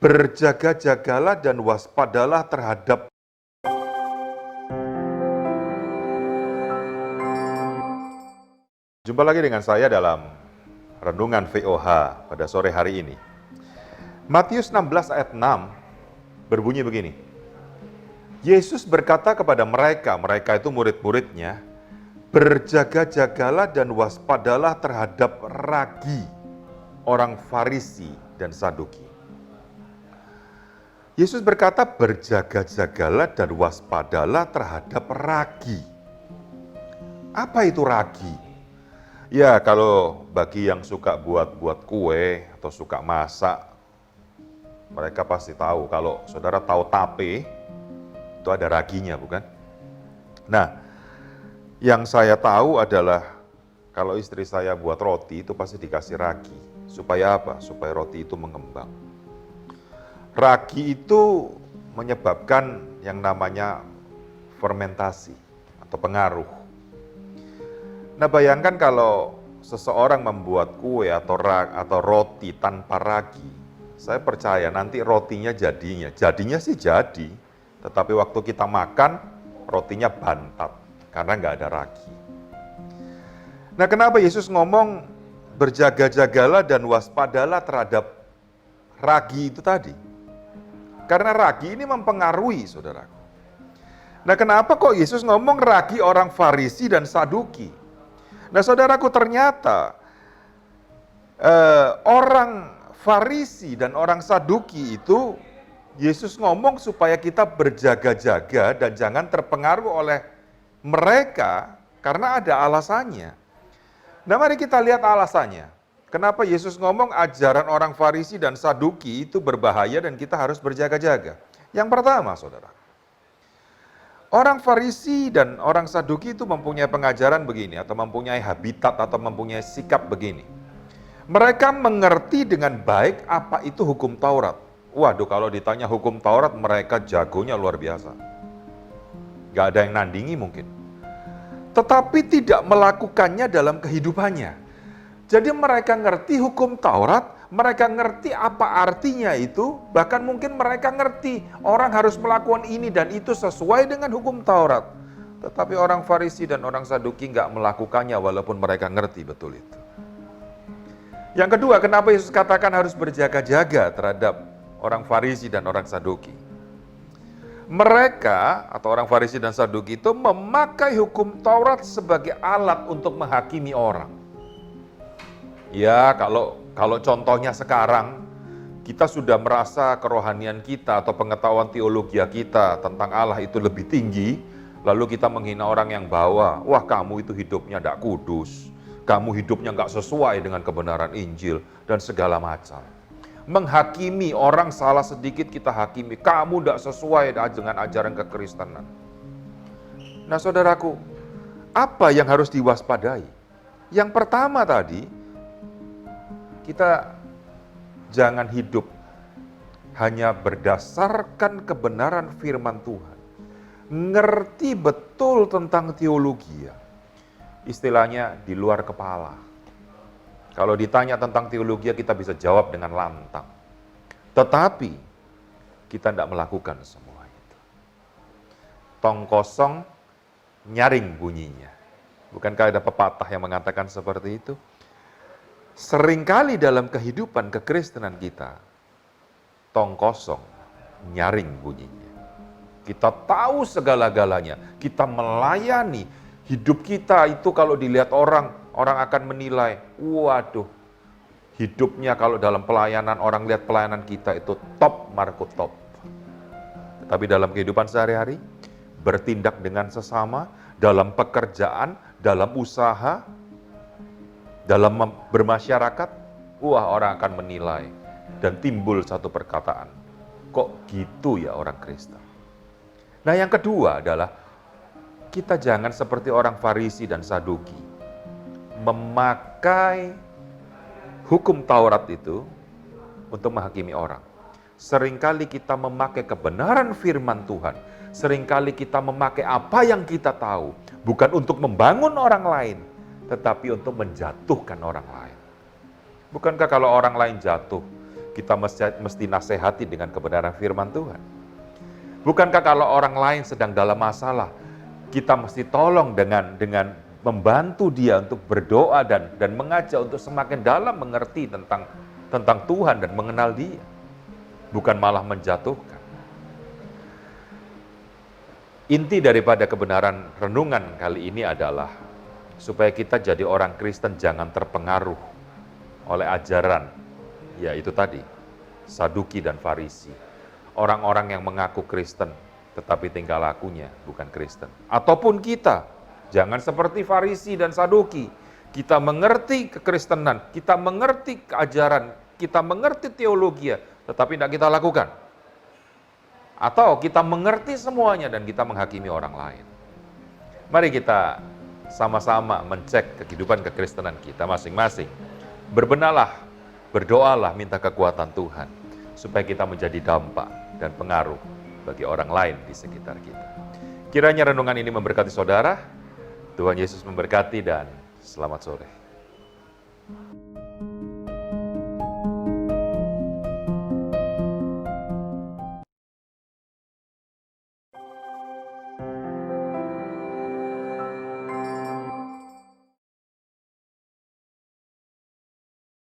Berjaga-jagalah dan waspadalah terhadap. Jumpa lagi dengan saya dalam Renungan VOH pada sore hari ini. Matius 16 ayat 6 berbunyi begini. Yesus berkata kepada mereka itu murid-muridnya, berjaga-jagalah dan waspadalah terhadap ragi orang Farisi dan Saduki. Yesus berkata berjaga-jagalah dan waspadalah terhadap ragi. Apa itu ragi? Ya, kalau bagi yang suka buat kue atau suka masak, mereka pasti tahu. Kalau saudara tahu tape, itu ada raginya, bukan? Nah, yang saya tahu adalah kalau istri saya buat roti, itu pasti dikasih ragi. Supaya apa? Supaya roti itu mengembang. Ragi itu menyebabkan yang namanya fermentasi atau pengaruh. Nah, bayangkan kalau seseorang membuat kue atau roti tanpa ragi, saya percaya nanti rotinya jadinya sih jadi, tetapi waktu kita makan rotinya bantat karena nggak ada ragi. Nah, kenapa Yesus ngomong berjaga-jagalah dan waspadalah terhadap ragi itu tadi? Karena ragi ini mempengaruhi, saudaraku. Nah, kenapa kok Yesus ngomong ragi orang Farisi dan Saduki? Nah, saudaraku, ternyata orang Farisi dan orang Saduki itu Yesus ngomong supaya kita berjaga-jaga dan jangan terpengaruh oleh mereka karena ada alasannya. Nah, mari kita lihat alasannya. Kenapa Yesus ngomong ajaran orang Farisi dan Saduki itu berbahaya dan kita harus berjaga-jaga. Yang pertama, saudara, orang Farisi dan orang Saduki itu mempunyai pengajaran begini, atau mempunyai habitat, atau mempunyai sikap begini. Mereka mengerti dengan baik apa itu hukum Taurat. Waduh, kalau ditanya hukum Taurat, mereka jagonya luar biasa. Gak ada yang nandingi mungkin. Tetapi tidak melakukannya dalam kehidupannya. Jadi mereka ngerti hukum Taurat, mereka ngerti apa artinya itu, bahkan mungkin mereka ngerti orang harus melakukan ini dan itu sesuai dengan hukum Taurat. Tetapi orang Farisi dan orang Saduki nggak melakukannya walaupun mereka ngerti betul itu. Yang kedua, kenapa Yesus katakan harus berjaga-jaga terhadap orang Farisi dan orang Saduki? Mereka atau orang Farisi dan Saduki itu memakai hukum Taurat sebagai alat untuk menghakimi orang. Ya, kalau contohnya sekarang, kita sudah merasa kerohanian kita atau pengetahuan teologi kita tentang Allah itu lebih tinggi, lalu kita menghina orang yang bawah. Wah, kamu itu hidupnya tidak kudus, kamu hidupnya nggak sesuai dengan kebenaran Injil, dan segala macam. Menghakimi orang salah sedikit kita hakimi, kamu tidak sesuai dengan ajaran kekristenan. Nah, saudaraku, apa yang harus diwaspadai? Yang pertama tadi, kita jangan hidup hanya berdasarkan kebenaran firman Tuhan. Ngerti betul tentang teologi. Istilahnya di luar kepala. Kalau ditanya tentang teologi, kita bisa jawab dengan lantang. Tetapi kita tidak melakukan semua itu. Tong kosong, nyaring bunyinya. Bukankah ada pepatah yang mengatakan seperti itu? Seringkali dalam kehidupan kekristenan kita, tong kosong, nyaring bunyinya. Kita tahu segala-galanya, kita melayani, hidup kita itu kalau dilihat orang akan menilai, waduh, hidupnya kalau dalam pelayanan, orang lihat pelayanan kita itu top, marko top. Tapi dalam kehidupan sehari-hari, bertindak dengan sesama, dalam pekerjaan, dalam usaha, dalam bermasyarakat, wah, orang akan menilai dan timbul satu perkataan, kok gitu ya orang Kristen. Nah, yang kedua adalah kita jangan seperti orang Farisi dan Saduki, memakai hukum Taurat itu untuk menghakimi orang. Seringkali kita memakai kebenaran firman Tuhan, seringkali kita memakai apa yang kita tahu, bukan untuk membangun orang lain, tetapi untuk menjatuhkan orang lain. Bukankah kalau orang lain jatuh, kita mesti nasihati dengan kebenaran firman Tuhan? Bukankah kalau orang lain sedang dalam masalah, kita mesti tolong dengan membantu dia untuk berdoa dan mengajak untuk semakin dalam mengerti tentang Tuhan dan mengenal Dia, bukan malah menjatuhkan. Inti daripada kebenaran renungan kali ini adalah supaya kita jadi orang Kristen jangan terpengaruh oleh ajaran, yaitu tadi, Saduki dan Farisi. Orang-orang yang mengaku Kristen, tetapi tingkah lakunya bukan Kristen. Ataupun kita, jangan seperti Farisi dan Saduki. Kita mengerti kekristenan, kita mengerti keajaran, kita mengerti teologi, tetapi tidak kita lakukan. Atau kita mengerti semuanya dan kita menghakimi orang lain. Mari kita sama-sama mencek kehidupan kekristenan kita masing-masing. Berbenahlah, berdoalah, minta kekuatan Tuhan, supaya kita menjadi dampak dan pengaruh bagi orang lain di sekitar kita. Kiranya renungan ini memberkati saudara, Tuhan Yesus memberkati dan selamat sore.